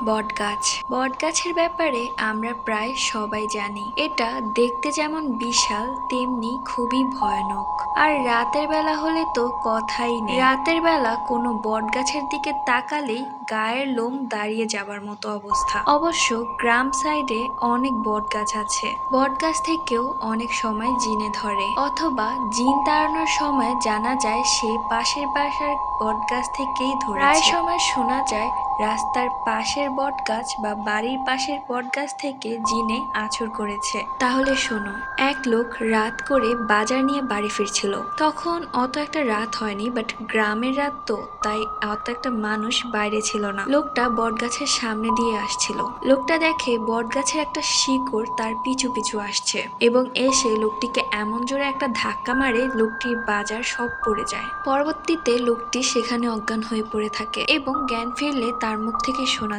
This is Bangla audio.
বটগাছ। বটগাছের ব্যাপারে আমরা প্রায় সবাই জানি, এটা দেখতে যেমন বিশাল তেমনি খুবই ভয়ানক। আর রাতের বেলা হলে তো কথাই নেই। রাতের বেলা কোনো বটগাছের দিকে তাকালেই গায়ের লোম দাঁড়িয়ে যাবার মতো অবস্থা। অবশ্য গ্রাম সাইডে অনেক বটগাছ আছে, বটগাছ থেকেও অনেক সময় জিনে ধরে, অথবা জিন তাড়ানোর সময় জানা যায় সে পাশের বাসার বটগাছ থেকেই ধরেছে। প্রায় সময় শোনা যায় রাস্তার পাশের বটগাছ বা বাড়ির পাশের বটগাছ থেকে জিনে আছর করেছে। তাহলে শোনো, এক লোক রাত করে বাজার নিয়ে বাড়ি ফিরছিল। তখন অত একটা রাত হয়নি, বাট গ্রামের রাত তো, তাই অত একটা মানুষ বাইরে ছিল না। লোকটা বটগাছের সামনে দিয়ে আসছিল। লোকটা দেখে বটগাছের একটা শিকড় তার পিছু পিছু আসছে এবং এসে লোকটিকে এমন জোরে একটা ধাক্কা মারে লোকটির বাজার সব পড়ে যায়। পরবর্তীতে লোকটি সেখানে অজ্ঞান হয়ে পড়ে থাকে এবং জ্ঞান ফিরলে তার মুখ থেকে শোনা